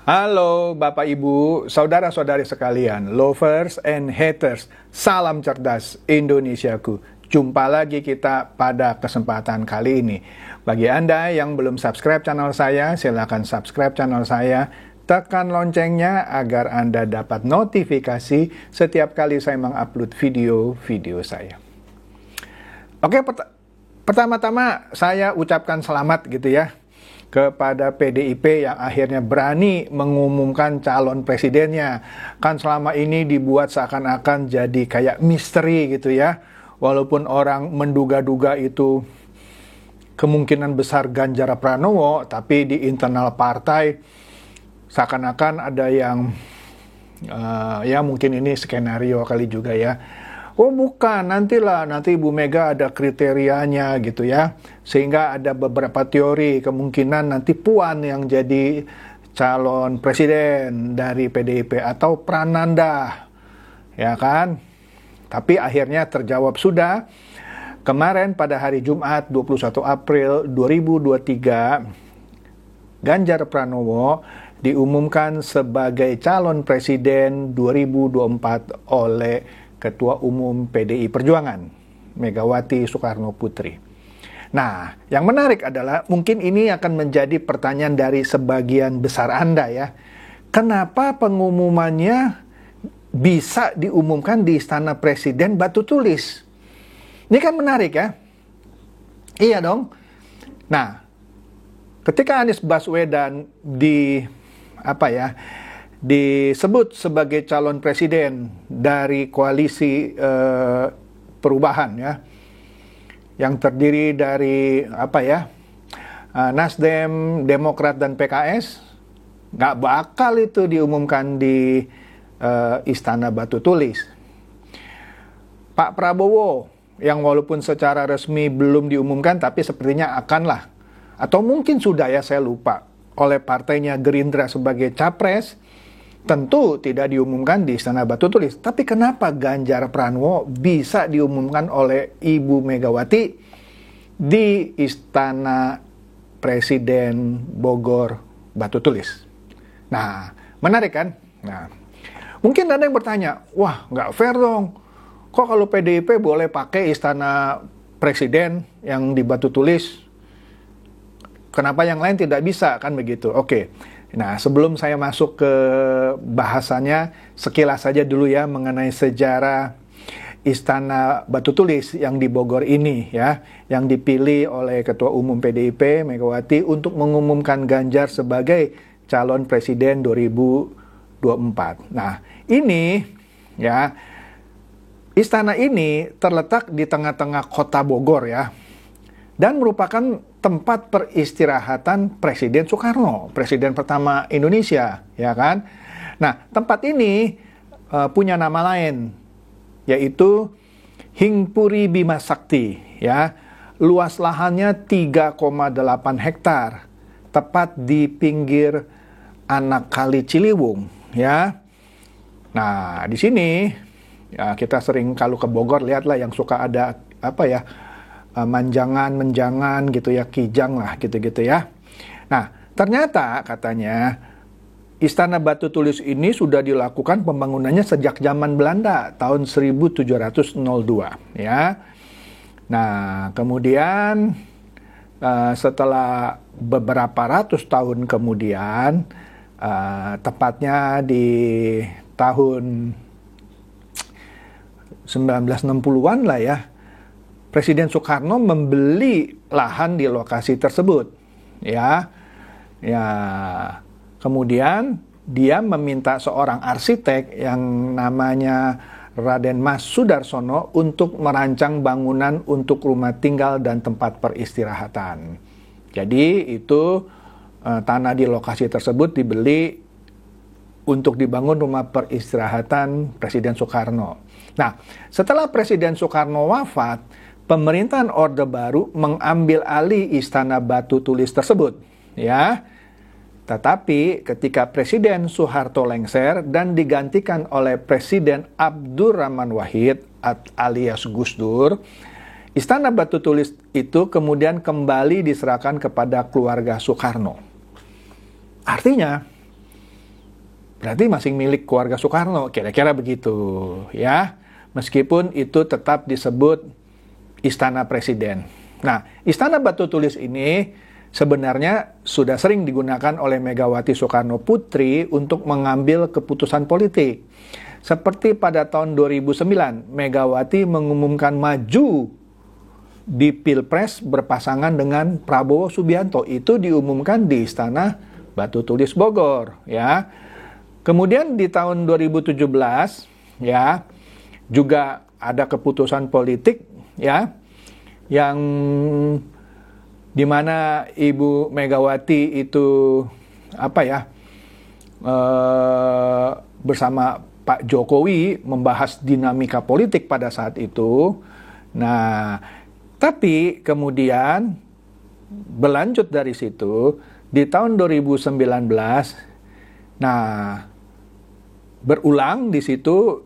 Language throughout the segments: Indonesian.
Halo Bapak Ibu, saudara-saudari sekalian, lovers and haters, salam cerdas Indonesiaku. Jumpa lagi kita pada kesempatan kali ini. Bagi Anda yang belum subscribe channel saya, silakan subscribe channel saya. Tekan loncengnya agar Anda dapat notifikasi setiap kali saya mengupload video-video saya. Oke, pertama-tama saya ucapkan selamat gitu ya kepada PDIP yang akhirnya berani mengumumkan calon presidennya. Kan selama ini dibuat seakan-akan jadi kayak misteri gitu ya. Walaupun orang menduga-duga itu kemungkinan besar Ganjar Pranowo, tapi di internal partai seakan-akan ada yang ya mungkin ini skenario kali juga ya. Oh bukan, nanti Ibu Mega ada kriterianya gitu ya. Sehingga ada beberapa teori kemungkinan nanti Puan yang jadi calon presiden dari PDIP atau Prananda. Ya kan? Tapi akhirnya terjawab sudah. Kemarin pada hari Jumat 21 April 2023, Ganjar Pranowo diumumkan sebagai calon presiden 2024 oleh Ketua Umum PDI Perjuangan, Megawati Soekarno Putri. Nah, yang menarik adalah mungkin ini akan menjadi pertanyaan dari sebagian besar Anda ya. Kenapa pengumumannya bisa diumumkan di Istana Presiden batu tulis? Ini kan menarik ya. Iya dong. Nah, ketika Anies Baswedan disebut sebagai calon presiden dari koalisi perubahan ya, yang terdiri dari Nasdem, Demokrat dan PKS, nggak bakal itu diumumkan di Istana Batu Tulis. Pak Prabowo yang walaupun secara resmi belum diumumkan tapi sepertinya akanlah, atau mungkin sudah ya saya lupa, oleh partainya Gerindra sebagai capres, tentu tidak diumumkan di Istana Batu Tulis. Tapi kenapa Ganjar Pranowo bisa diumumkan oleh Ibu Megawati di Istana Presiden Bogor Batu Tulis? Nah, menarik kan? Nah, mungkin ada yang bertanya, wah nggak fair dong. Kok kalau PDIP boleh pakai Istana Presiden yang di Batu Tulis? Kenapa yang lain tidak bisa? Kan begitu. Oke. Nah, sebelum saya masuk ke bahasannya, sekilas saja dulu ya mengenai sejarah Istana Batu Tulis yang di Bogor ini ya, yang dipilih oleh Ketua Umum PDIP Megawati untuk mengumumkan Ganjar sebagai calon presiden 2024. Nah, ini ya, istana ini terletak di tengah-tengah kota Bogor ya, dan merupakan tempat peristirahatan Presiden Soekarno, presiden pertama Indonesia, ya kan? Nah, tempat ini punya nama lain, yaitu Hingpuri Bima Sakti, ya. Luas lahannya 3,8 hektar, tepat di pinggir anak Kali Ciliwung, ya. Nah, di sini ya kita sering kalau ke Bogor lihatlah yang suka ada menjangan gitu ya, kijang lah gitu-gitu ya. Nah, ternyata katanya Istana Batu Tulis ini sudah dilakukan pembangunannya sejak zaman Belanda tahun 1702 ya. Nah, kemudian setelah beberapa ratus tahun kemudian, tepatnya di tahun 1960-an lah ya, Presiden Soekarno membeli lahan di lokasi tersebut, ya. Kemudian dia meminta seorang arsitek yang namanya Raden Mas Sudarsono untuk merancang bangunan untuk rumah tinggal dan tempat peristirahatan. Jadi itu tanah di lokasi tersebut dibeli untuk dibangun rumah peristirahatan Presiden Soekarno. Nah, setelah Presiden Soekarno wafat, pemerintahan Orde Baru mengambil alih Istana Batu Tulis tersebut, ya. Tetapi ketika Presiden Soeharto lengser dan digantikan oleh Presiden Abdurrahman Wahid alias Gus Dur, Istana Batu Tulis itu kemudian kembali diserahkan kepada keluarga Soekarno. Artinya, berarti masih milik keluarga Soekarno, kira-kira begitu ya. Meskipun itu tetap disebut Istana Presiden. Nah, Istana Batu Tulis ini sebenarnya sudah sering digunakan oleh Megawati Soekarno Putri untuk mengambil keputusan politik. Seperti pada tahun 2009, Megawati mengumumkan maju di Pilpres berpasangan dengan Prabowo Subianto. Itu diumumkan di Istana Batu Tulis Bogor, ya. Kemudian di tahun 2017, ya, juga ada keputusan politik, ya, yang dimana Ibu Megawati itu bersama Pak Jokowi membahas dinamika politik pada saat itu. Nah, tapi kemudian berlanjut dari situ di tahun 2019, nah, berulang di situ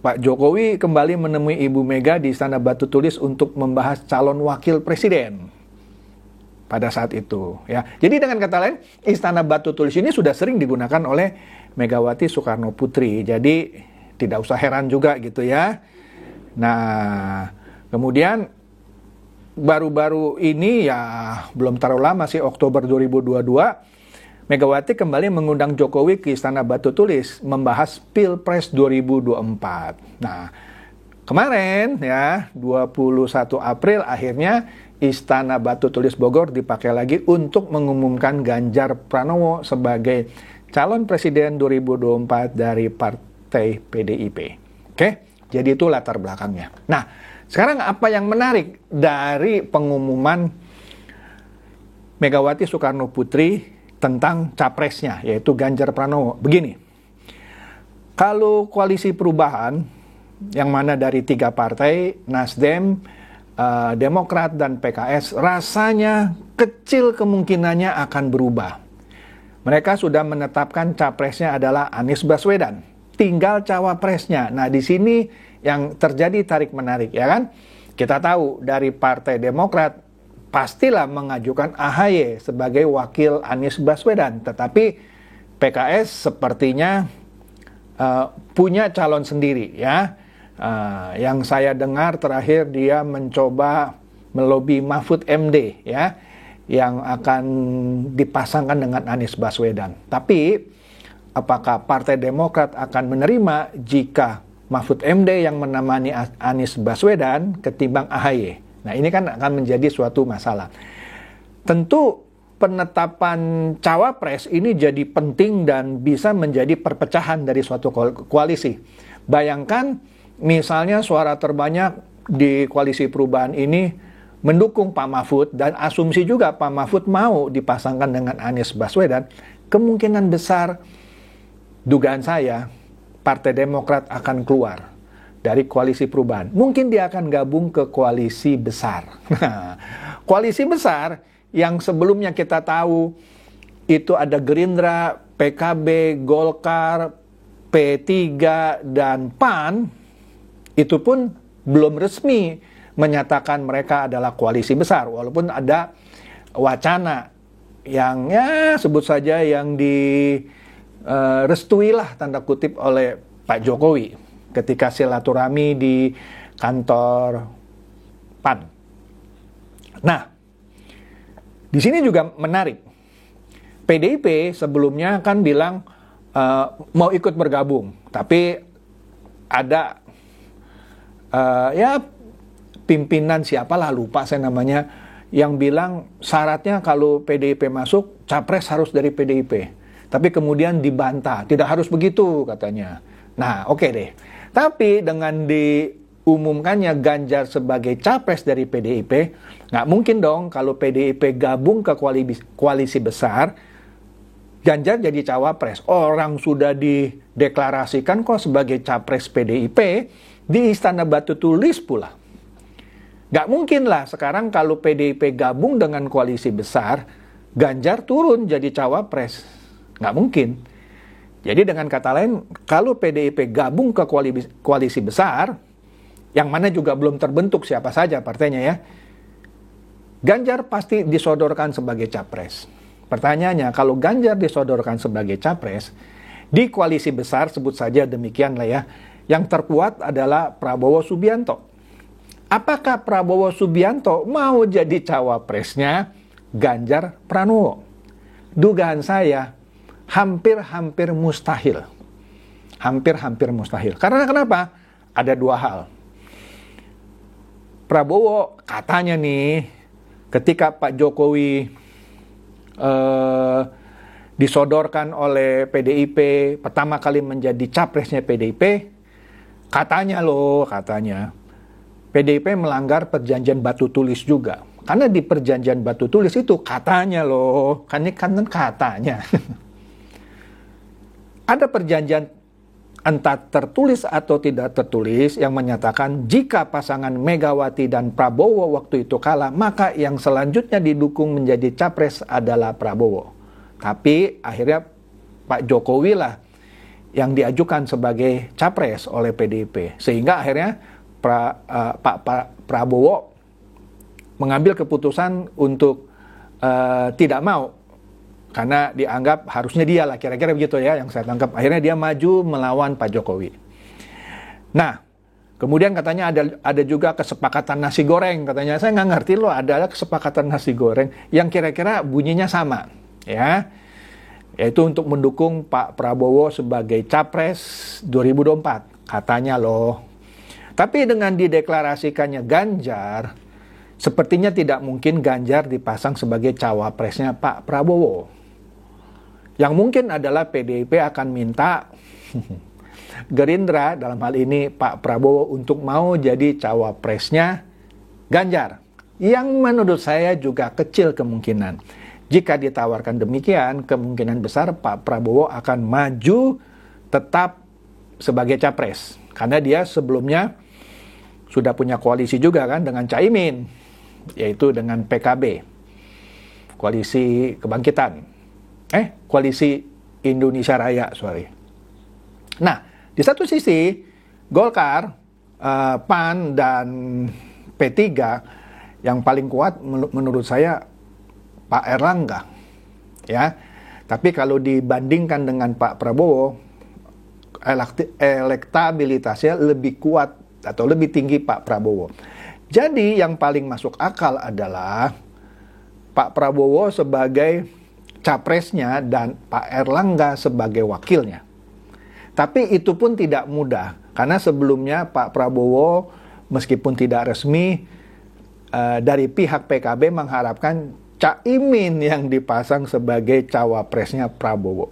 Pak Jokowi kembali menemui Ibu Mega di Istana Batu Tulis untuk membahas calon wakil presiden pada saat itu, ya. Jadi dengan kata lain, Istana Batu Tulis ini sudah sering digunakan oleh Megawati Soekarno Putri. Jadi tidak usah heran juga gitu ya. Nah, kemudian baru-baru ini, ya belum terlalu lama sih, Oktober 2022, Megawati kembali mengundang Jokowi ke Istana Batu Tulis membahas Pilpres 2024. Nah, kemarin ya 21 April akhirnya Istana Batu Tulis Bogor dipakai lagi untuk mengumumkan Ganjar Pranowo sebagai calon presiden 2024 dari Partai PDIP. Oke, jadi itu latar belakangnya. Nah, sekarang apa yang menarik dari pengumuman Megawati Soekarno Putri tentang capresnya, yaitu Ganjar Pranowo? Begini, kalau koalisi perubahan yang mana dari 3 partai, Nasdem, Demokrat, dan PKS, rasanya kecil kemungkinannya akan berubah. Mereka sudah menetapkan capresnya adalah Anies Baswedan, tinggal cawapresnya. Nah, di sini yang terjadi tarik-menarik, ya kan? Kita tahu dari Partai Demokrat pastilah mengajukan AHY sebagai wakil Anies Baswedan. Tetapi PKS sepertinya punya calon sendiri, ya. Yang saya dengar terakhir dia mencoba melobi Mahfud MD, ya, yang akan dipasangkan dengan Anies Baswedan. Tapi apakah Partai Demokrat akan menerima jika Mahfud MD yang menemani Anies Baswedan ketimbang AHY? Nah, ini kan akan menjadi suatu masalah. Tentu penetapan cawapres ini jadi penting dan bisa menjadi perpecahan dari suatu koalisi. Bayangkan misalnya suara terbanyak di koalisi perubahan ini mendukung Pak Mahfud dan asumsi juga Pak Mahfud mau dipasangkan dengan Anies Baswedan, kemungkinan besar dugaan saya Partai Demokrat akan keluar dari koalisi perubahan. Mungkin dia akan gabung ke koalisi besar. Nah, koalisi besar yang sebelumnya kita tahu itu ada Gerindra, PKB, Golkar, P3, dan PAN, itu pun belum resmi menyatakan mereka adalah koalisi besar. Walaupun ada wacana yang ya sebut saja yang direstuilah tanda kutip oleh Pak Jokowi ketika silaturahmi di kantor PAN. Nah, di sini juga menarik. PDIP sebelumnya kan bilang mau ikut bergabung, tapi ada ya pimpinan siapalah, lupa saya namanya, yang bilang syaratnya kalau PDIP masuk, capres harus dari PDIP. Tapi kemudian dibantah, tidak harus begitu katanya. Nah, oke deh. Tapi dengan diumumkannya Ganjar sebagai capres dari PDIP, nggak mungkin dong kalau PDIP gabung ke koalisi besar, Ganjar jadi cawapres. Orang sudah dideklarasikan kok sebagai capres PDIP di Istana Batu Tulis pula. Nggak mungkin lah sekarang kalau PDIP gabung dengan koalisi besar, Ganjar turun jadi cawapres. Nggak mungkin. Jadi dengan kata lain, kalau PDIP gabung ke koalisi besar, yang mana juga belum terbentuk siapa saja partainya ya, Ganjar pasti disodorkan sebagai capres. Pertanyaannya, kalau Ganjar disodorkan sebagai capres, Di koalisi besar, sebut saja demikian lah ya, yang terkuat adalah Prabowo Subianto. Apakah Prabowo Subianto mau jadi cawapresnya Ganjar Pranowo? Dugaan saya hampir-hampir mustahil. Hampir-hampir mustahil. Karena kenapa? Ada dua hal. Prabowo katanya nih, ketika Pak Jokowi disodorkan oleh PDIP, pertama kali menjadi capresnya PDIP, katanya PDIP melanggar perjanjian batu tulis juga. Karena di perjanjian batu tulis itu katanya kan ini kan katanya. Ada perjanjian entah tertulis atau tidak tertulis yang menyatakan jika pasangan Megawati dan Prabowo waktu itu kalah, maka yang selanjutnya didukung menjadi capres adalah Prabowo. Tapi akhirnya Pak Jokowi lah yang diajukan sebagai capres oleh PDIP. Sehingga akhirnya Pak Prabowo mengambil keputusan untuk tidak mau. Karena dianggap harusnya dia lah, kira-kira begitu ya yang saya tangkap. Akhirnya dia maju melawan Pak Jokowi. Nah, kemudian katanya ada juga kesepakatan nasi goreng. Katanya, saya nggak ngerti loh, ada kesepakatan nasi goreng yang kira-kira bunyinya sama. Ya, yaitu untuk mendukung Pak Prabowo sebagai capres 2024 katanya loh. Tapi dengan dideklarasikannya Ganjar, sepertinya tidak mungkin Ganjar dipasang sebagai cawapresnya Pak Prabowo. Yang mungkin adalah PDIP akan minta Gerindra, dalam hal ini Pak Prabowo, untuk mau jadi cawapresnya Ganjar. Yang menurut saya juga kecil kemungkinan. Jika ditawarkan demikian, kemungkinan besar Pak Prabowo akan maju tetap sebagai capres. Karena dia sebelumnya sudah punya koalisi juga kan dengan Caimin, yaitu dengan PKB. Koalisi Kebangkitan. Koalisi Indonesia Raya, sorry. Nah, di satu sisi, Golkar, PAN, dan P3 yang paling kuat menurut saya Pak Erlangga, ya. Tapi kalau dibandingkan dengan Pak Prabowo, elektabilitasnya lebih kuat atau lebih tinggi Pak Prabowo. Jadi yang paling masuk akal adalah Pak Prabowo sebagai capresnya dan Pak Erlangga sebagai wakilnya. Tapi itu pun tidak mudah, karena sebelumnya Pak Prabowo meskipun tidak resmi dari pihak PKB mengharapkan Caimin yang dipasang sebagai cawapresnya Prabowo.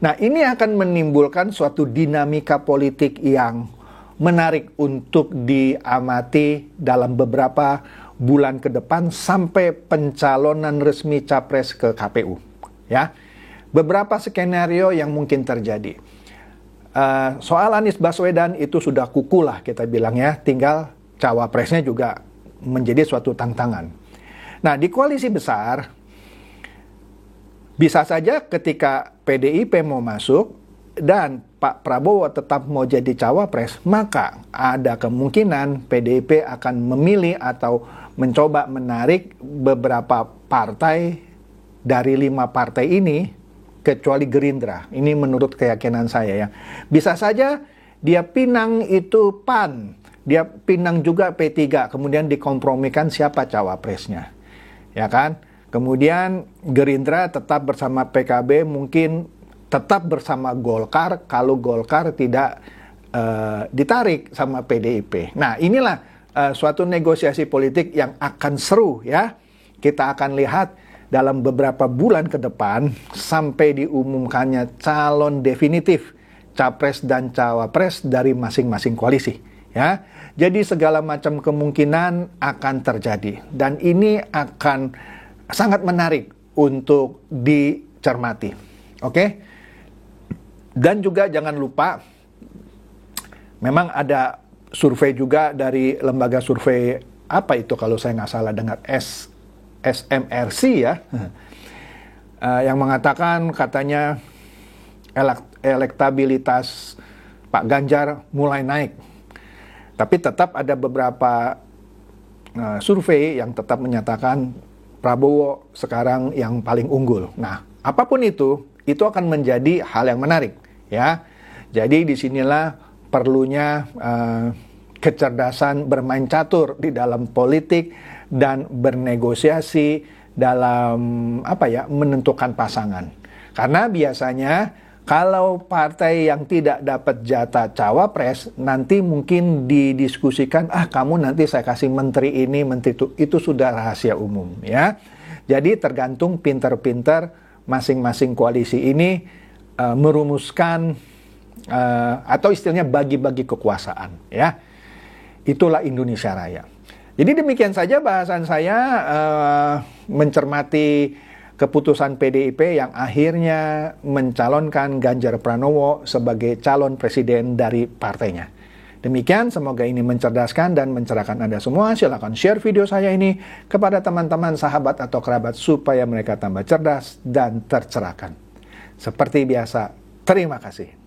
Nah, ini akan menimbulkan suatu dinamika politik yang menarik untuk diamati dalam beberapa bulan ke depan sampai pencalonan resmi capres ke KPU. Ya, beberapa skenario yang mungkin terjadi. Soal Anies Baswedan itu sudah kuku lah kita bilang ya, tinggal cawapresnya juga menjadi suatu tantangan. Nah, di koalisi besar, bisa saja ketika PDIP mau masuk dan Pak Prabowo tetap mau jadi cawapres, maka ada kemungkinan PDIP akan memilih atau mencoba menarik beberapa partai dari 5 partai ini, kecuali Gerindra. Ini menurut keyakinan saya ya. Bisa saja dia pinang itu PAN, dia pinang juga P3, kemudian dikompromikan siapa cawapresnya. Ya kan? Kemudian Gerindra tetap bersama PKB, mungkin tetap bersama Golkar kalau Golkar tidak ditarik sama PDIP. Nah, inilah suatu negosiasi politik yang akan seru ya. Kita akan lihat dalam beberapa bulan ke depan sampai diumumkannya calon definitif capres dan cawapres dari masing-masing koalisi ya. Jadi segala macam kemungkinan akan terjadi dan ini akan sangat menarik untuk dicermati. Oke? Dan juga jangan lupa memang ada survei juga dari lembaga survei apa itu kalau saya nggak salah dengar SMRC ya. Yang mengatakan katanya elektabilitas Pak Ganjar mulai naik. Tapi tetap ada beberapa survei yang tetap menyatakan Prabowo sekarang yang paling unggul. Nah, apapun itu akan menjadi hal yang menarik. ya. Jadi disinilah perlunya kecerdasan bermain catur di dalam politik dan bernegosiasi dalam menentukan pasangan. Karena biasanya kalau partai yang tidak dapat jatah cawapres, nanti mungkin didiskusikan, kamu nanti saya kasih menteri ini, menteri itu sudah rahasia umum, ya. Jadi tergantung pinter-pinter masing-masing koalisi ini merumuskan atau istilahnya bagi-bagi kekuasaan, ya. Itulah Indonesia Raya. Jadi demikian saja bahasan saya mencermati keputusan PDIP yang akhirnya mencalonkan Ganjar Pranowo sebagai calon presiden dari partainya. Demikian, semoga ini mencerdaskan dan mencerahkan Anda semua. Silakan share video saya ini kepada teman-teman, sahabat, atau kerabat supaya mereka tambah cerdas dan tercerahkan. Seperti biasa, terima kasih.